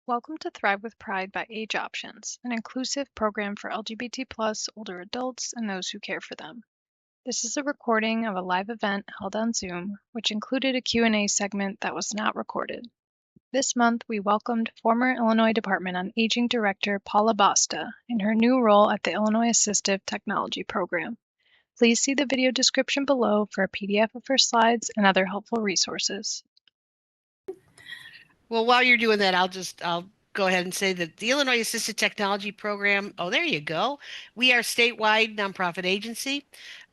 Welcome to Thrive with Pride by AgeOptions, an inclusive program for LGBT older adults and those who care for them. This is a recording of a live event held on Zoom, which included a Q&A segment that was not recorded. This month, we welcomed former Illinois Department on Aging Director Paula Basta in her new role at the Illinois Assistive Technology Program. Please see the video description below for a PDF of her slides and other helpful resources. Well, while you're doing that, I'll go ahead and say that the Illinois Assistive Technology Program, oh, there you go. We are a statewide nonprofit agency,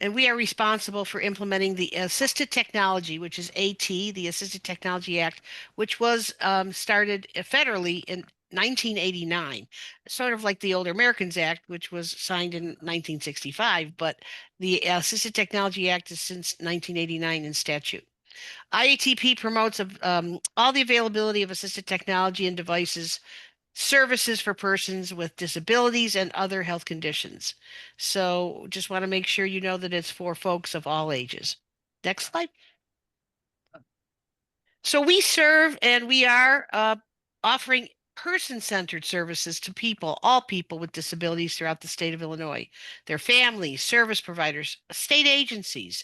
and we are responsible for implementing the assisted technology, which is AT, the Assisted Technology Act, which was started federally in 1989, sort of like the Older Americans Act, which was signed in 1965, but the Assisted Technology Act is since 1989 in statute. IATP promotes all the availability of assistive technology and devices, services for persons with disabilities and other health conditions. So just want to make sure you know that it's for folks of all ages. Next slide. So we serve and we are offering person-centered services to people, all people with disabilities throughout the state of Illinois, their families, service providers, state agencies,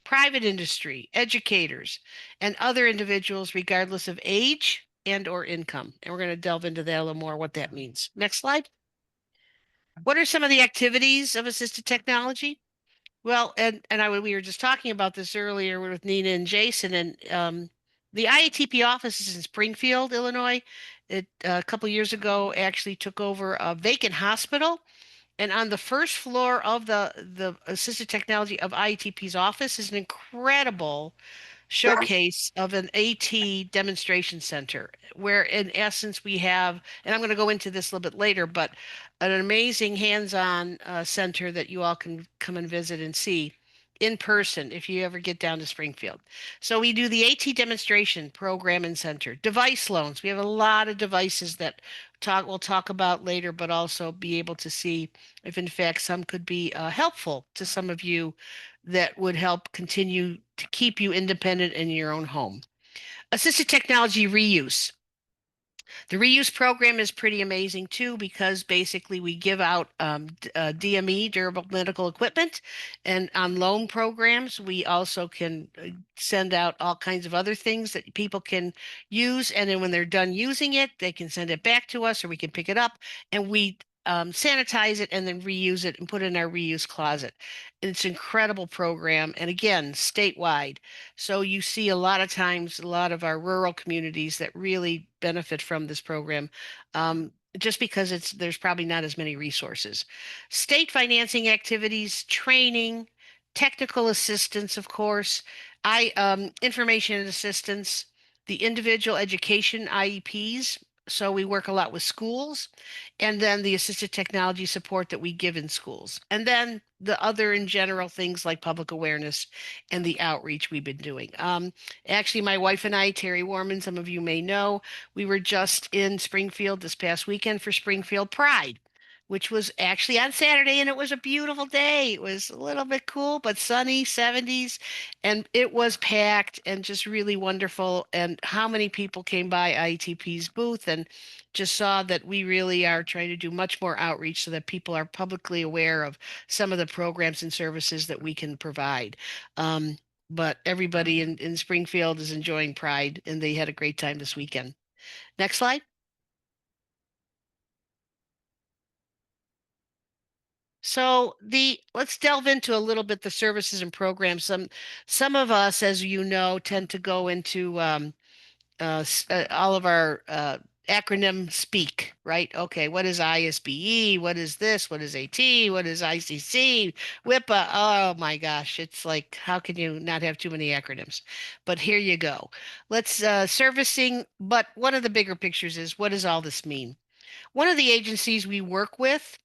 private industry, educators, and other individuals regardless of age and or income. And we're going to delve into that a little more, what that means. Next slide. What are some of the activities of assisted technology? Well, we were just talking about this earlier with Nina and Jason, and the IATP office is in Springfield, Illinois. It a couple years ago actually took over a vacant hospital, and on the first floor of the assisted technology of IATP's office is an incredible showcase of an AT demonstration center, where in essence we have, and I'm going to go into this a little bit later, but an amazing hands-on center that you all can come and visit and see in person if you ever get down to Springfield. So we do the AT demonstration program and center. Device loans. We have a lot of devices that we'll talk about later, but also be able to see if in fact some could be helpful to some of you that would help continue to keep you independent in your own home. Assisted technology reuse. The reuse program is pretty amazing too, because basically we give out DME, durable medical equipment, and on loan programs, we also can send out all kinds of other things that people can use. And then when they're done using it, they can send it back to us or we can pick it up and we sanitize it and then reuse it and put it in our reuse closet. It's an incredible program. And again, statewide. So you see a lot of times, a lot of our rural communities that really benefit from this program, just because there's probably not as many resources. State financing activities, training, technical assistance, of course, information and assistance, the individual education IEPs. So we work a lot with schools, and then the assisted technology support that we give in schools. And then the other in general things like public awareness and the outreach we've been doing. Actually, my wife and I, Terry Warman, some of you may know, we were just in Springfield this past weekend for Springfield Pride, which was actually on Saturday, and it was a beautiful day. It was a little bit cool, but sunny, 70s, and it was packed and just really wonderful. And how many people came by IETP's booth and just saw that we really are trying to do much more outreach so that people are publicly aware of some of the programs and services that we can provide. But everybody in Springfield is enjoying Pride, and they had a great time this weekend. Next slide. So let's delve into a little bit the services and programs. Some of us, as you know, tend to go into all of our acronym speak, right? Okay, what is ISBE? What is this? What is AT? What is ICC? WIPA? Oh my gosh, it's like, how can you not have too many acronyms? But here you go. Let's servicing, but one of the bigger pictures is, what does all this mean? One of the agencies we work with,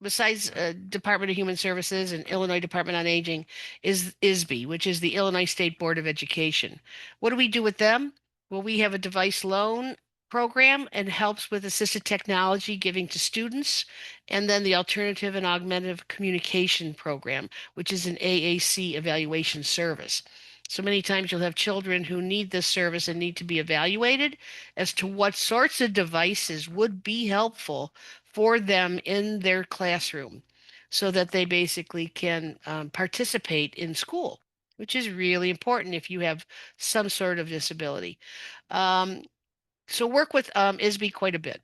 besides Department of Human Services and Illinois Department on Aging, is ISB, which is the Illinois State Board of Education. What do we do with them? Well, we have a device loan program and helps with assisted technology giving to students, and then the alternative and augmentative communication program, which is an AAC evaluation service. So many times you'll have children who need this service and need to be evaluated as to what sorts of devices would be helpful for them in their classroom so that they basically can participate in school, which is really important if you have some sort of disability. Um, so work with ISB quite a bit.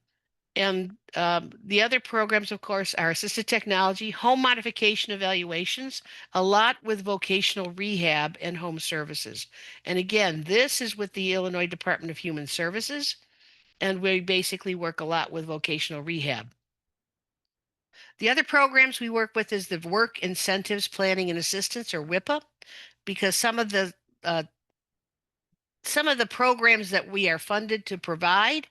And the other programs, of course, are assisted technology, home modification evaluations, a lot with vocational rehab and home services. And again, this is with the Illinois Department of Human Services, and we basically work a lot with vocational rehab. The other programs we work with is the Work Incentives Planning and Assistance, or WIPA, because uh, some of the programs that we are funded to provide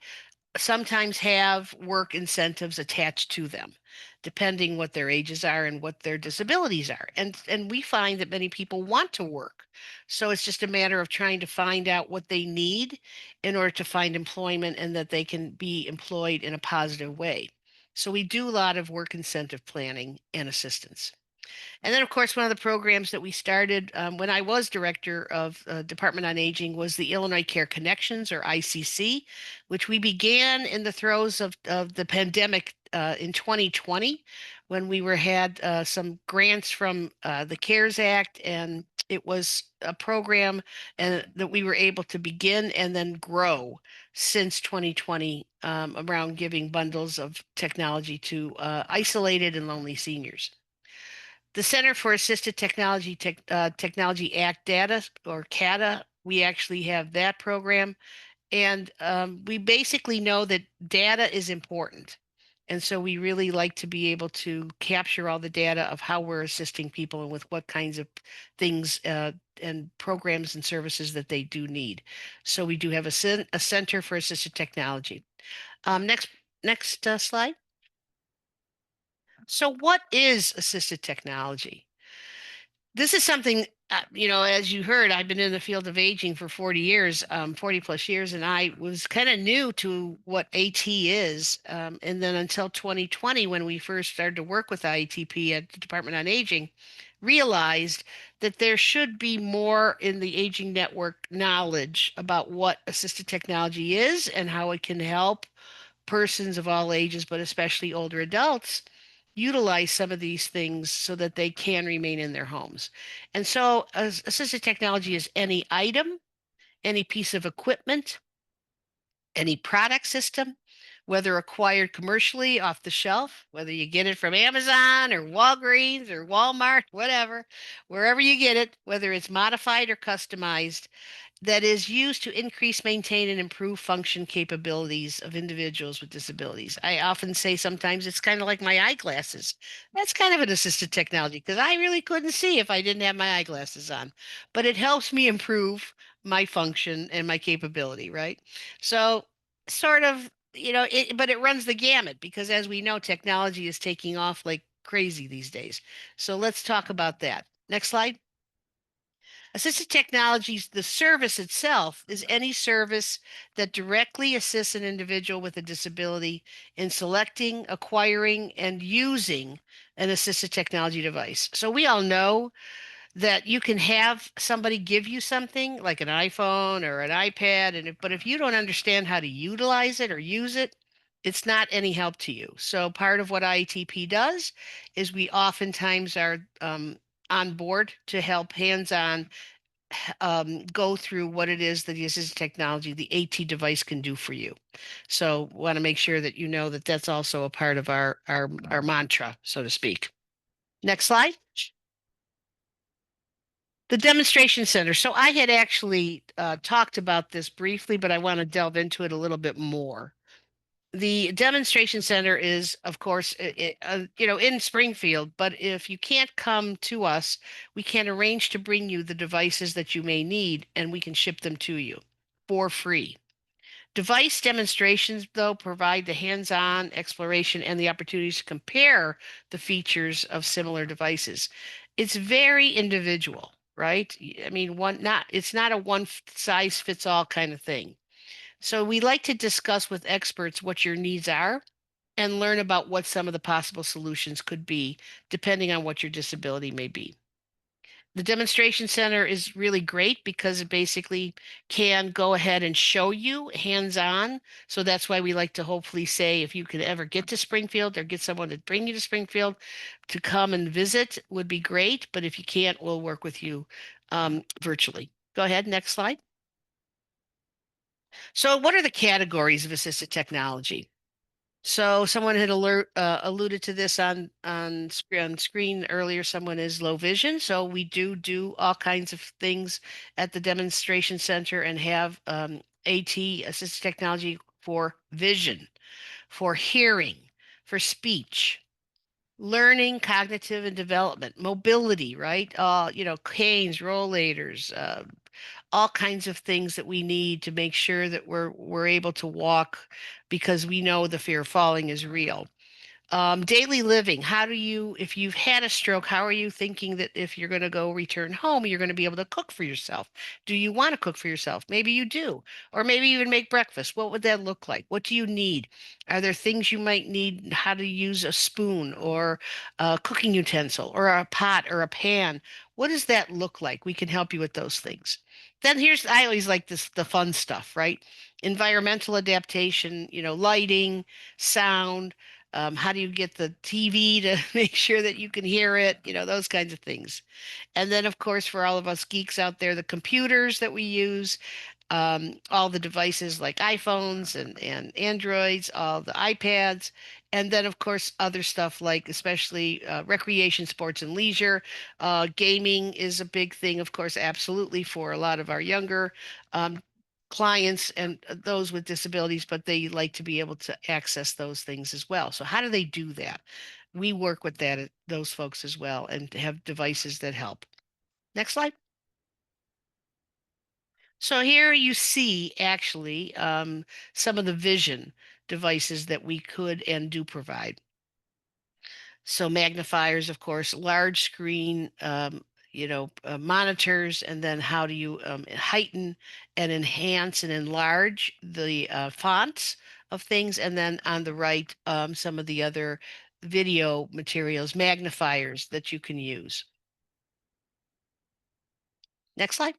sometimes have work incentives attached to them, depending what their ages are and what their disabilities are. And we find that many people want to work. So it's just a matter of trying to find out what they need in order to find employment and that they can be employed in a positive way. So we do a lot of work incentive planning and assistance. And then, of course, one of the programs that we started when I was director of Department on Aging was the Illinois Care Connections, or ICC, which we began in the throes of the pandemic in 2020 when we had some grants from the CARES Act, and it was a program that we were able to begin and then grow since 2020 around giving bundles of technology to isolated and lonely seniors. The Center for Assisted Technology Act Data, or CADA, we actually have that program. And we basically know that data is important. And so we really like to be able to capture all the data of how we're assisting people and with what kinds of things and programs and services that they do need. So we do have a Center for Assisted Technology. Next slide. So what is assisted technology? This is something, as you heard, I've been in the field of aging for 40 years, 40 plus years, and I was kind of new to what AT is. And then until 2020, when we first started to work with IETP at the Department on Aging, realized that there should be more in the aging network knowledge about what assisted technology is and how it can help persons of all ages, but especially older adults, utilize some of these things so that they can remain in their homes. And so, assistive technology is any item, any piece of equipment, any product system, whether acquired commercially off the shelf, whether you get it from Amazon or Walgreens or Walmart, whatever, wherever you get it, whether it's modified or customized, that is used to increase, maintain, and improve function capabilities of individuals with disabilities. I often say sometimes it's kind of like my eyeglasses. That's kind of an assisted technology because I really couldn't see if I didn't have my eyeglasses on, but it helps me improve my function and my capability, right? So, sort of, but it runs the gamut because as we know, technology is taking off like crazy these days. So, let's talk about that. Next slide. Assistive technologies, the service itself is any service that directly assists an individual with a disability in selecting, acquiring, and using an assistive technology device. So we all know that you can have somebody give you something like an iPhone or an iPad, but if you don't understand how to utilize it or use it, it's not any help to you. So part of what IETP does is we oftentimes are on board to help hands-on go through what it is that the assistive technology, the AT device can do for you. So want to make sure that you know that that's also a part of our mantra, so to speak. Next slide. The demonstration center. So I had actually talked about this briefly, but I want to delve into it a little bit more. The demonstration center is, of course, in Springfield, but if you can't come to us, we can arrange to bring you the devices that you may need, and we can ship them to you for free. Device demonstrations, though, provide the hands-on exploration and the opportunities to compare the features of similar devices. It's very individual, right? I mean, it's not a one size fits all kind of thing. So we like to discuss with experts what your needs are and learn about what some of the possible solutions could be, depending on what your disability may be. The demonstration center is really great because it basically can go ahead and show you hands-on. So that's why we like to hopefully say if you could ever get to Springfield or get someone to bring you to Springfield to come and visit would be great. But if you can't, we'll work with you virtually. Go ahead, next slide. So what are the categories of assistive technology? So someone had alluded to this on screen earlier. Someone is low vision, so we do all kinds of things at the demonstration center and have AT assistive technology for vision, for hearing, for speech, learning, cognitive and development, mobility, right? Canes, rollators, all kinds of things that we need to make sure that we're able to walk because we know the fear of falling is real. Daily living. How do you, if you've had a stroke, how are you thinking that if you're going to go return home, you're going to be able to cook for yourself? Do you want to cook for yourself? Maybe you do. Or maybe even make breakfast. What would that look like? What do you need? Are there things you might need? How to use a spoon or a cooking utensil or a pot or a pan? What does that look like? We can help you with those things. Then I always like this, the fun stuff, right? Environmental adaptation, lighting, sound, how do you get the TV to make sure that you can hear it? Those kinds of things. And then, of course, for all of us geeks out there, the computers that we use, all the devices like iPhones and Androids, all the iPads, and then, of course, other stuff like especially recreation, sports, and leisure. Gaming is a big thing, of course, absolutely for a lot of our younger um, clients and those with disabilities, but they like to be able to access those things as well. So, how do they do that? We work with those folks as well and have devices that help. Next slide. So here you see actually some of the vision devices that we could and do provide. So magnifiers, of course, large screen, monitors, and then how do you heighten and enhance and enlarge the fonts of things, and then on the right, some of the other video materials, magnifiers that you can use. Next slide.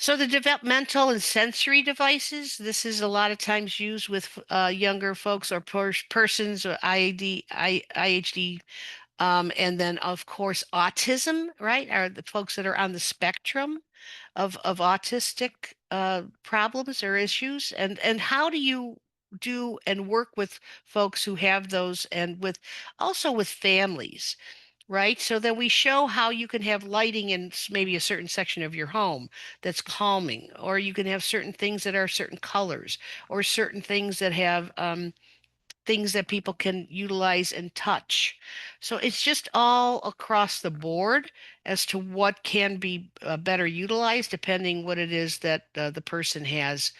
So the developmental and sensory devices, this is a lot of times used with younger folks or persons or IHD, and then of course autism, right? Are the folks that are on the spectrum of autistic problems or issues, and how do you do and work with folks who have those, and with also with families? Right. So then we show how you can have lighting in maybe a certain section of your home that's calming, or you can have certain things that are certain colors, or certain things that have things that people can utilize and touch. So it's just all across the board as to what can be better utilized depending what it is that the person has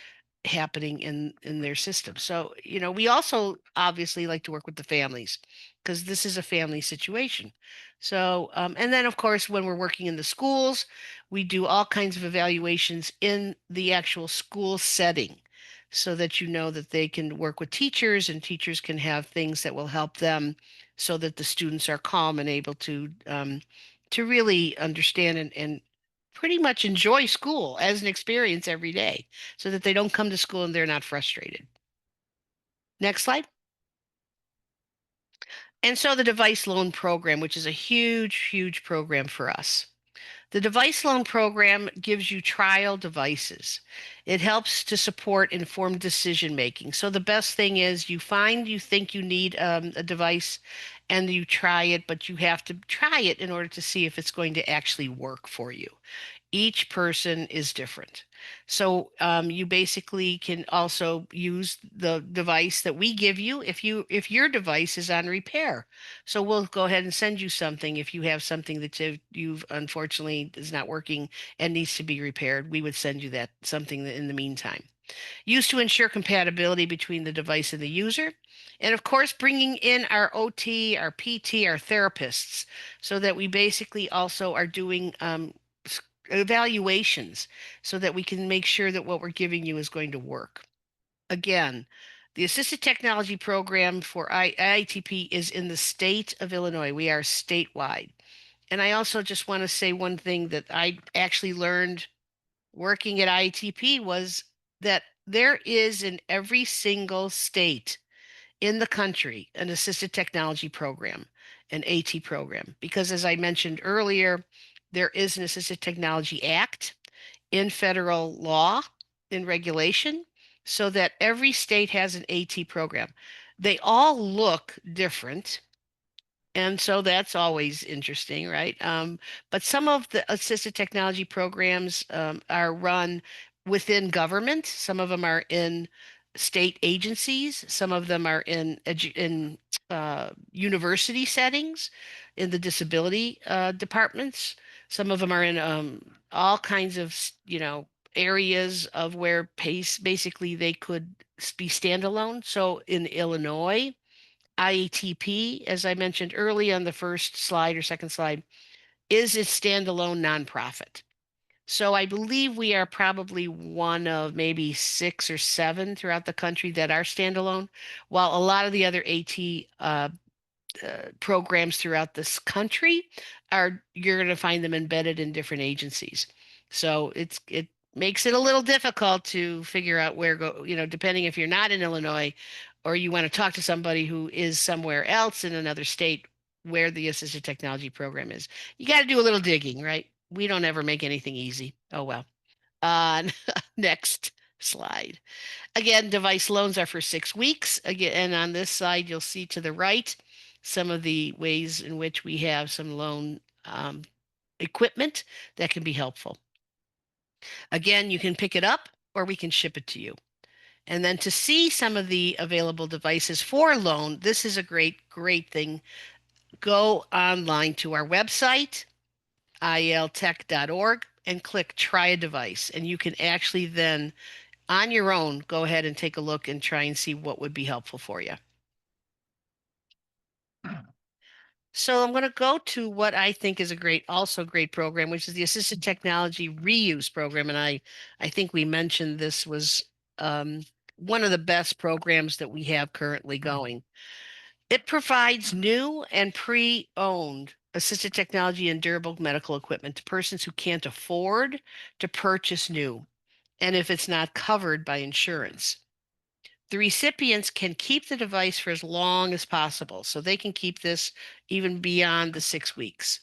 happening in their system. So, we also obviously like to work with the families because this is a family situation. So, and then of course, when we're working in the schools, we do all kinds of evaluations in the actual school setting so that you know that they can work with teachers and teachers can have things that will help them so that the students are calm and able to really understand and pretty much enjoy school as an experience every day so that they don't come to school and they're not frustrated. Next slide. And so the device loan program, which is a huge, huge program for us. The device loan program gives you trial devices. It helps to support informed decision making. So the best thing is you think you need a device and you try it, but you have to try it in order to see if it's going to actually work for you. Each person is different. So you basically can also use the device that we give you if your device is on repair. So we'll go ahead and send you something if you have something that you've unfortunately is not working and needs to be repaired. We would send you that something in the meantime. Used to ensure compatibility between the device and the user. And of course, bringing in our OT, our PT, our therapists, so that we basically also are doing evaluations so that we can make sure that what we're giving you is going to work. Again, the Assisted Technology Program for IITP is in the state of Illinois. We are statewide. And I also just want to say one thing that I actually learned working at IETP was that there is in every single state in the country an assisted technology program, an AT program, because as I mentioned earlier, there is an Assisted Technology Act in federal law, in regulation, so that every state has an AT program. They all look different. And so that's always interesting, right? But some of the assisted technology programs are run within government. Some of them are in state agencies. Some of them are in university settings, in the disability departments. Some of them are in all kinds of, areas of where basically they could be standalone. So in Illinois, IETP, as I mentioned early on the first slide or second slide, is a standalone nonprofit. So I believe we are probably one of maybe six or seven throughout the country that are standalone, while a lot of the other AT programs throughout this country are you're going to find them embedded in different agencies. So it makes it a little difficult to figure out where go, depending if you're not in Illinois or you want to talk to somebody who is somewhere else in another state where the assistive technology program is. You got to do a little digging, right? We don't ever make anything easy. Oh well. Uh, next slide. Again, device loans are for 6 weeks. Again, and on this side, you'll see to the right some of the ways in which we have some loan equipment that can be helpful. Again, you can pick it up or we can ship it to you. And then to see some of the available devices for loan, this is a great thing. Go online to our website, iltech.org, and click try a device. And you can actually then on your own, go ahead and take a look and try and see what would be helpful for you. So I'm going to go to what I think is also great program, which is the Assisted Technology Reuse Program. And I think we mentioned this was one of the best programs that we have currently going. It provides new and pre-owned assisted technology and durable medical equipment to persons who can't afford to purchase new, and if it's not covered by insurance. The recipients can keep the device for as long as possible, so they can keep this even beyond the 6 weeks.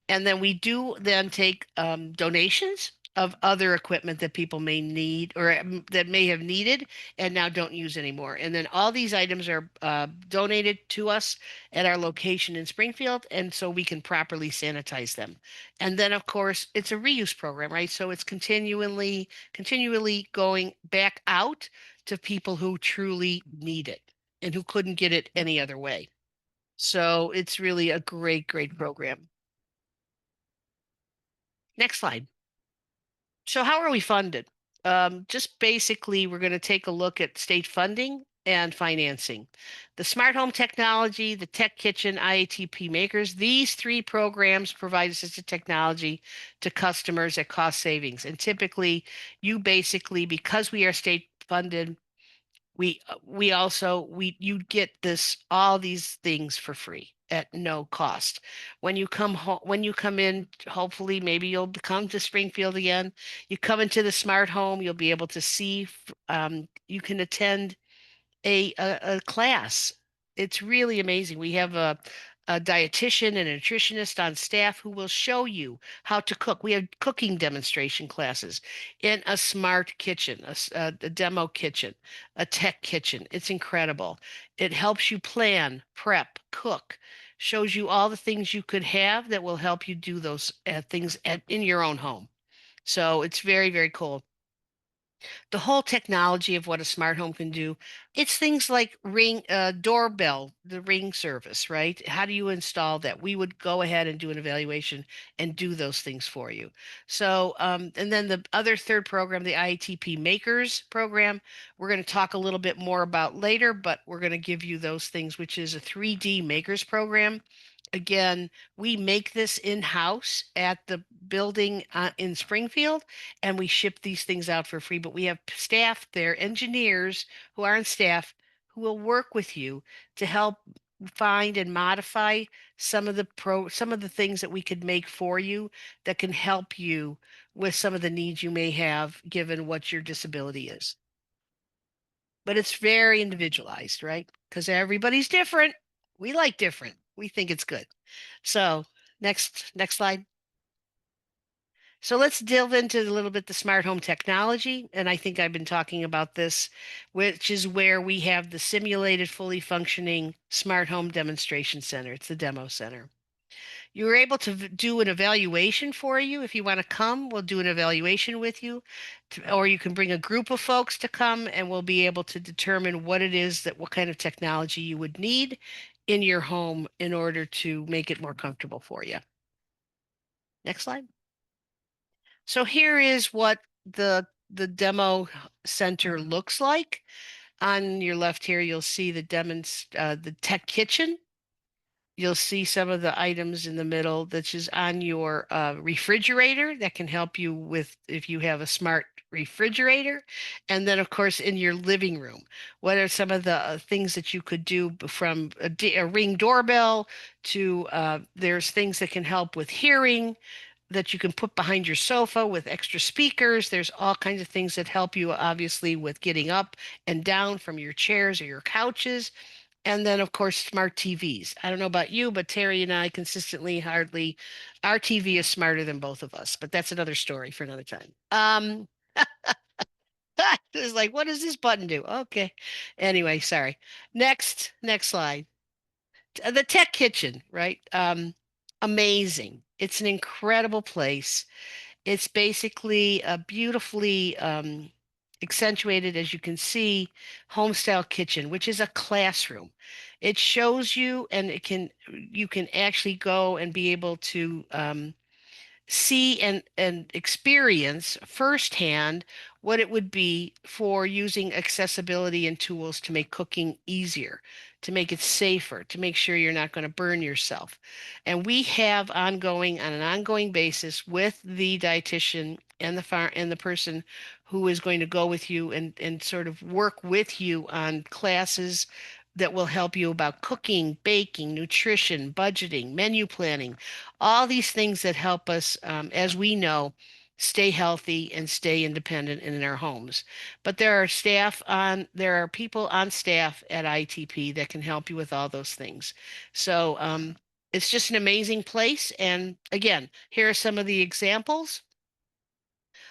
And then we do then take donations of other equipment that people may need or that may have needed and now don't use anymore. And then all these items are donated to us at our location in Springfield, and so we can properly sanitize them. And then, of course, it's a reuse program, right? So it's continually going back out to people who truly need it and who couldn't get it any other way. So it's really a great program. Next slide. So how are we funded? Just basically, we're going to take a look at state funding and financing. The smart home technology, the tech kitchen, IATP makers, these three programs provide assisted technology to customers at cost savings. And typically, because we are state funded, we also you get all these things for free at no cost. When you come in, hopefully maybe you'll come to Springfield again. You come into the smart home, you'll be able to see you can attend a class. It's really amazing. We have a dietitian and a nutritionist on staff who will show you how to cook. We have cooking demonstration classes in a smart kitchen, a demo kitchen, a tech kitchen. It's incredible. It helps you plan, prep, cook, shows you all the things you could have that will help you do those things in your own home. So it's very cool. The whole technology of what a smart home can do. It's things like doorbell, the Ring service, right? How do you install that? We would go ahead and do an evaluation and do those things for you. So, and then the other third program, the IATP Makers program, we're going to talk a little bit more about later, but we're going to give you those things, which is a 3D Makers program. Again, we make this in-house at the building in Springfield, and we ship these things out for free. But we have staff there, engineers who are on staff, who will work with you to help find and modify some of the things that we could make for you that can help you with some of the needs you may have given what your disability is. But it's very individualized, right? Because everybody's different. We like different. We think it's good. So next slide. So let's delve into a little bit the smart home technology. And I think I've been talking about this, which is where we have the simulated, fully functioning smart home demonstration center. It's the demo center. You were able to do an evaluation for you. If you want to come, we'll do an evaluation with you. Or you can bring a group of folks to come and we'll be able to determine what it is that what kind of technology you would need in your home in order to make it more comfortable for you. Next slide. So here is what the demo center looks like. On your left here, you'll see the tech kitchen. You'll see some of the items in the middle that's just on your refrigerator that can help you with if you have a smart refrigerator. And then, of course, in your living room, what are some of the things that you could do from a Ring doorbell to there's things that can help with hearing that you can put behind your sofa with extra speakers. There's all kinds of things that help you, obviously, with getting up and down from your chairs or your couches. And then, of course, smart TVs. I don't know about you, but Terry and I consistently hardly, our TV is smarter than both of us, but that's another story for another time. It's like, what does this button do? Okay. Anyway, sorry. Next slide. The tech kitchen, right? Amazing. It's an incredible place. It's basically a beautifully accentuated, as you can see, home style kitchen, which is a classroom. It shows you, and you can actually go and be able to see and experience firsthand what it would be for using accessibility and tools to make cooking easier, to make it safer, to make sure you're not going to burn yourself. And we have on an ongoing basis with the dietitian and the person who is going to go with you and sort of work with you on classes that will help you about cooking, baking, nutrition, budgeting, menu planning, all these things that help us, as we know, stay healthy and stay independent in our homes. But there are people on staff at ITP that can help you with all those things. So it's just an amazing place. And again, here are some of the examples.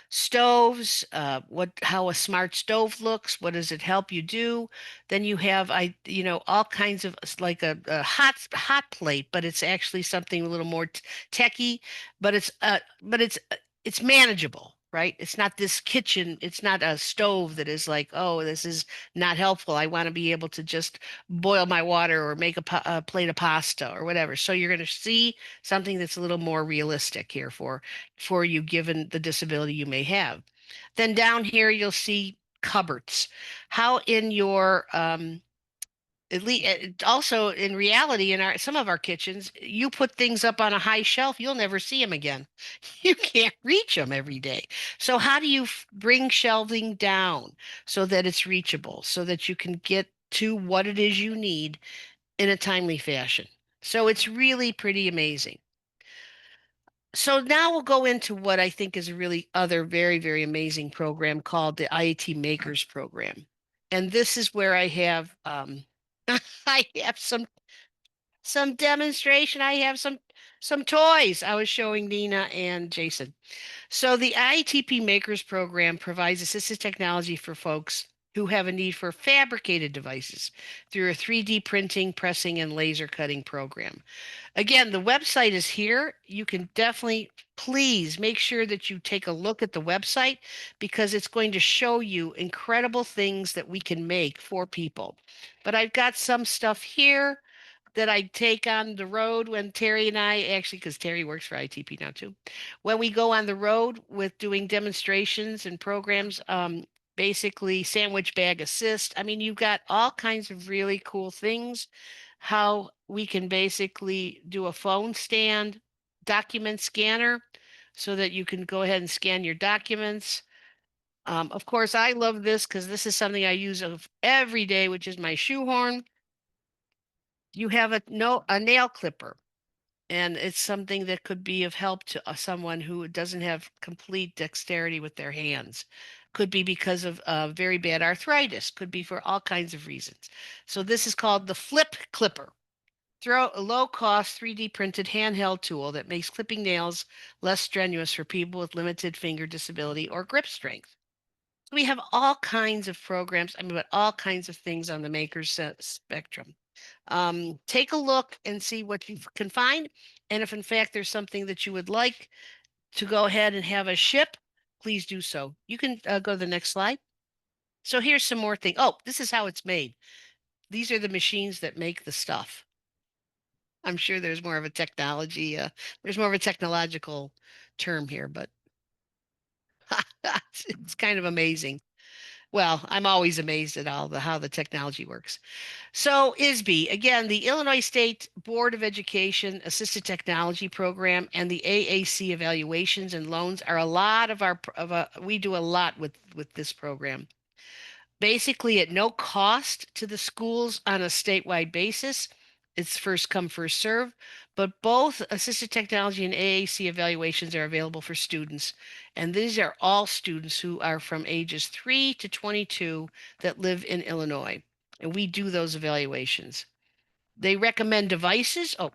Stoves, how a smart stove looks, what does it help you do? Then you have all kinds of like a hot plate, but it's actually something a little more techy, but it's manageable. Right? It's not this kitchen, it's not a stove that is like, oh, this is not helpful. I want to be able to just boil my water or make a plate of pasta or whatever. So you're going to see something that's a little more realistic here for you given the disability you may have. Then down here you'll see cupboards. How in your at least also in reality in our some of our kitchens, you put things up on a high shelf, you'll never see them again. You can't reach them every day. So how do you bring shelving down so that it's reachable, so that you can get to what it is you need in a timely fashion? So it's really pretty amazing. So now we'll go into what I think is a really other very, very amazing program called the IAT Makers Program. And this is where I have I have some demonstration. I have some toys I was showing Nina and Jason. So the IATP Makers Program provides assistive technology for folks who have a need for fabricated devices through a 3D printing, pressing, and laser cutting program. Again, the website is here. You can definitely, please make sure that you take a look at the website because it's going to show you incredible things that we can make for people. But I've got some stuff here that I take on the road when Terry and I actually, because Terry works for ITP now too, when we go on the road with doing demonstrations and programs, basically sandwich bag assist. I mean, you've got all kinds of really cool things. How we can basically do a phone stand document scanner so that you can go ahead and scan your documents. Of course, I love this because this is something I use of every day, which is my shoehorn. You have a nail clipper, and it's something that could be of help to someone who doesn't have complete dexterity with their hands. Could be because of very bad arthritis, could be for all kinds of reasons. So this is called the flip clipper. Throw a low cost 3D printed handheld tool that makes clipping nails less strenuous for people with limited finger disability or grip strength. We have all kinds of programs, I mean, but all kinds of things on the maker's spectrum. Take a look and see what you can find. And if in fact there's something that you would like to go ahead and have us ship, please do so. You can go to the next slide. So here's some more things. Oh, this is how it's made. These are the machines that make the stuff. I'm sure there's more of a there's more of a technological term here, but it's kind of amazing. Well, I'm always amazed at how the technology works. So ISB, again, the Illinois State Board of Education Assisted Technology Program and the AAC evaluations and loans are a lot of we do a lot with this program. Basically at no cost to the schools on a statewide basis. It's first come, first serve, but both assisted technology and AAC evaluations are available for students. And these are all students who are from ages 3 to 22 that live in Illinois. And we do those evaluations. They recommend devices. Oh,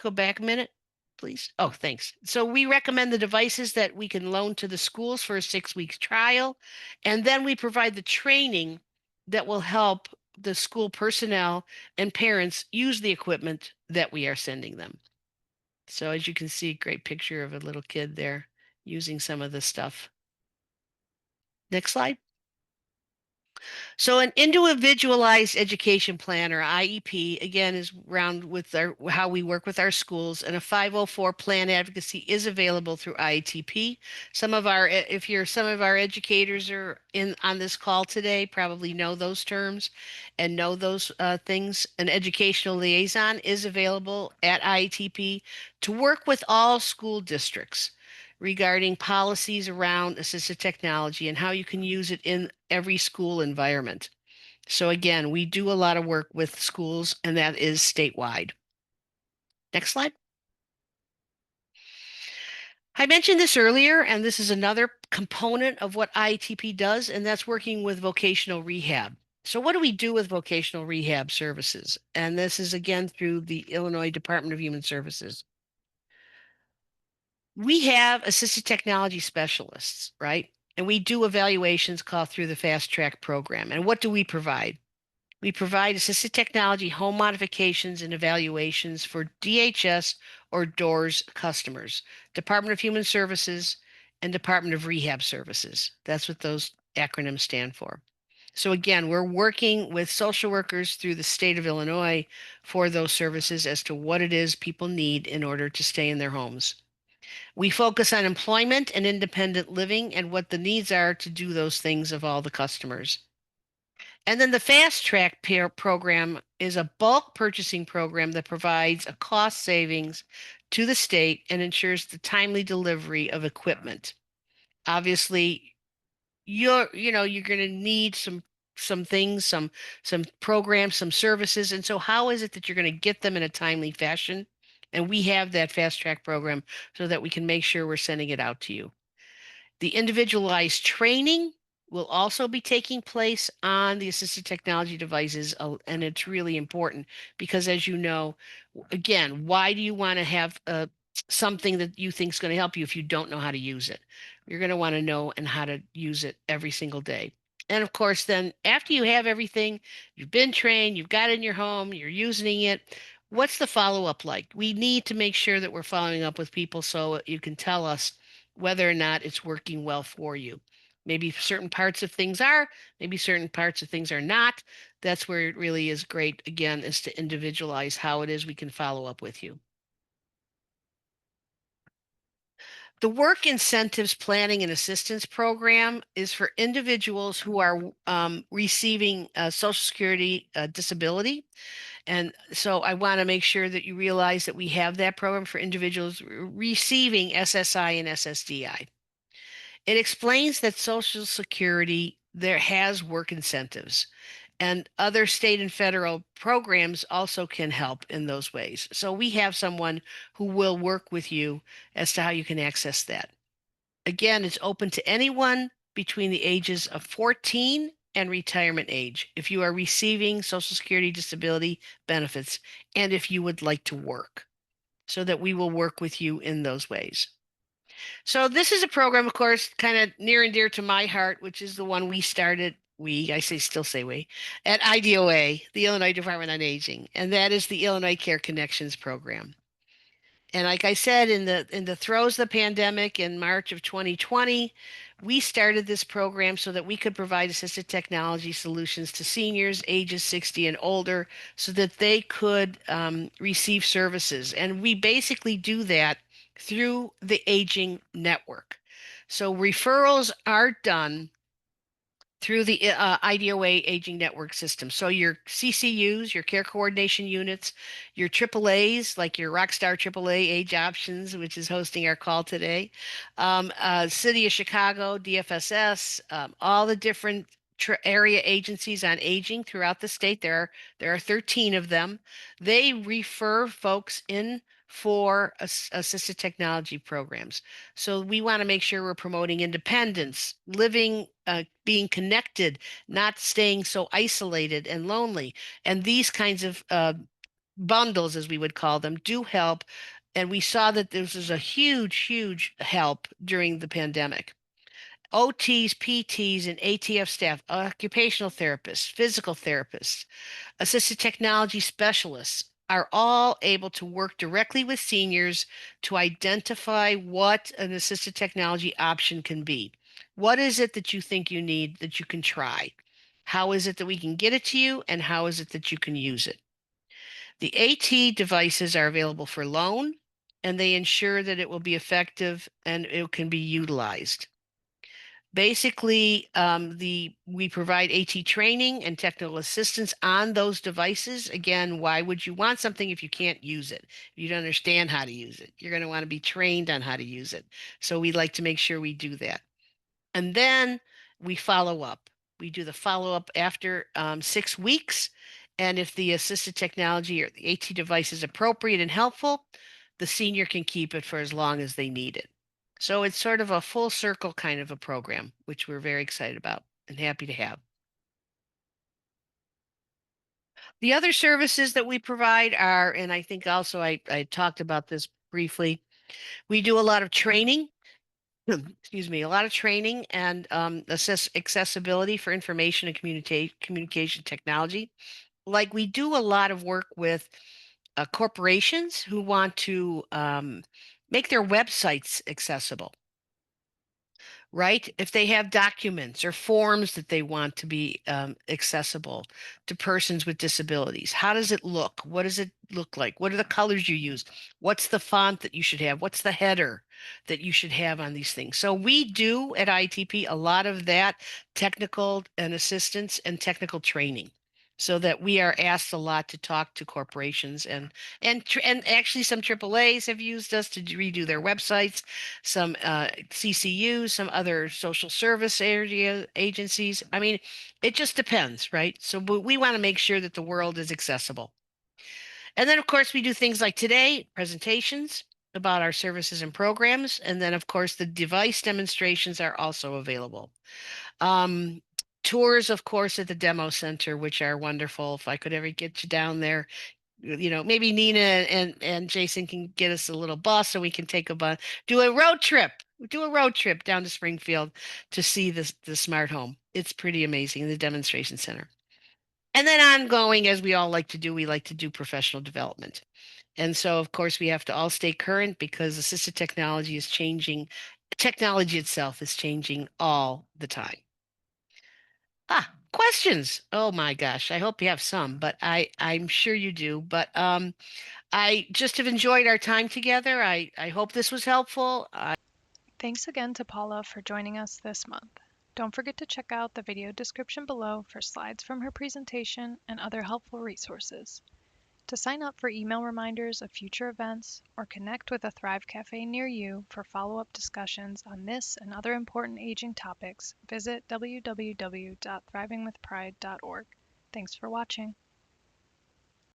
go back a minute, please. Oh, thanks. So we recommend the devices that we can loan to the schools for a 6 week trial. And then we provide the training that will help the school personnel and parents use the equipment that we are sending them. So as you can see, great picture of a little kid there using some of this stuff. Next slide. So an individualized education plan or IEP again is around with how we work with our schools, and a 504 plan advocacy is available through IETP. Some of our educators are in on this call today, probably know those terms and know those things. An educational liaison is available at IETP to work with all school districts regarding policies around assistive technology and how you can use it in every school environment. So again, we do a lot of work with schools, and that is statewide. Next slide. I mentioned this earlier, and this is another component of what IETP does, and that's working with vocational rehab. So what do we do with vocational rehab services? And this is again through the Illinois Department of Human Services. We have assistive technology specialists, right? And we do evaluations called through the fast track program. And what do we provide? We provide assistive technology home modifications and evaluations for DHS or DOORS customers, Department of Human Services and Department of Rehab Services. That's what those acronyms stand for. So again, we're working with social workers through the state of Illinois for those services as to what it is people need in order to stay in their homes. We focus on employment and independent living and what the needs are to do those things of all the customers. And then the Fast Track program is a bulk purchasing program that provides a cost savings to the state and ensures the timely delivery of equipment. Obviously, you're going to need some things, some programs, some services. And so how is it that you're going to get them in a timely fashion? And we have that Fast Track program so that we can make sure we're sending it out to you. The individualized training will also be taking place on the assistive technology devices, and it's really important because, as you know, again, why do you want to have something that you think is going to help you if you don't know how to use it? You're going to want to know and how to use it every single day. And of course, then after you have everything, you've been trained, you've got it in your home, you're using it. What's the follow-up like? We need to make sure that we're following up with people so you can tell us whether or not it's working well for you. Maybe certain parts of things are, maybe certain parts of things are not. That's where it really is great, again, is to individualize how it is we can follow up with you. The Work Incentives Planning and Assistance Program is for individuals who are receiving Social Security disability. And so I want to make sure that you realize that we have that program for individuals receiving SSI and SSDI. It explains that Social Security there has work incentives. And other state and federal programs also can help in those ways. So we have someone who will work with you as to how you can access that. Again, it's open to anyone between the ages of 14 and retirement age if you are receiving Social Security disability benefits and if you would like to work, so that we will work with you in those ways. So this is a program, of course, kind of near and dear to my heart, which is the one we started. I still say we, at IDoA, the Illinois Department on Aging, and that is the Illinois Care Connections program. And like I said, in the throes of the pandemic in March of 2020, we started this program so that we could provide assistive technology solutions to seniors ages 60 and older so that they could receive services. And we basically do that through the Aging Network. So referrals are done through the IDoA Aging Network system. So your CCUs, your care coordination units, your AAAs, like your Rockstar AAA Age Options, which is hosting our call today, City of Chicago, DFSS, all the different area agencies on aging throughout the state. There are 13 of them. They refer folks in for assisted technology programs. So we want to make sure we're promoting independence, living, being connected, not staying so isolated and lonely. And these kinds of bundles, as we would call them, do help. And we saw that this was a huge, huge help during the pandemic. OTs, PTs, and ATF staff, occupational therapists, physical therapists, assistive technology specialists are all able to work directly with seniors to identify what an assistive technology option can be. What is it that you think you need that you can try? How is it that we can get it to you? And how is it that you can use it? The AT devices are available for loan, and they ensure that it will be effective and it can be utilized. Basically, we provide AT training and technical assistance on those devices. Again, why would you want something if you can't use it? If you don't understand how to use it, you're going to want to be trained on how to use it. So we like to make sure we do that. And then we follow up. We do the follow up after 6 weeks. And if the assisted technology or the AT device is appropriate and helpful, the senior can keep it for as long as they need it. So it's sort of a full circle kind of a program, which we're very excited about and happy to have. The other services that we provide are, and I think also I talked about this briefly, we do a lot of training. Excuse me, a lot of training and assess accessibility for information and communication technology. Like we do a lot of work with corporations who want to make their websites accessible, right? If they have documents or forms that they want to be accessible to persons with disabilities, how does it look? What does it look like? What are the colors you use? What's the font that you should have? What's the header that you should have on these things? So we do at ITP a lot of that technical and assistance and technical training. So that we are asked a lot to talk to corporations and actually some AAAs have used us to redo their websites, some CCUs, some other social service area agencies. I mean, it just depends, right? So we want to make sure that the world is accessible. And then, of course, we do things like today, presentations about our services and programs. And then, of course, the device demonstrations are also available. Um, Tours, of course, at the demo center, which are wonderful. If I could ever get you down there, maybe Nina and Jason can get us a little bus so we can take a bus, do a road trip, down to Springfield to see the smart home. It's pretty amazing, the demonstration center. And then ongoing, as we all like to do, we like to do professional development. And so, of course, we have to all stay current because assistive technology is changing. Technology itself is changing all the time. Questions. Oh my gosh. I hope you have some, but I'm sure you do. But I just have enjoyed our time together. I hope this was helpful. Thanks again to Paula for joining us this month. Don't forget to check out the video description below for slides from her presentation and other helpful resources. To sign up for email reminders of future events or connect with a Thrive Cafe near you for follow-up discussions on this and other important aging topics, visit www.thrivingwithpride.org. Thanks for watching.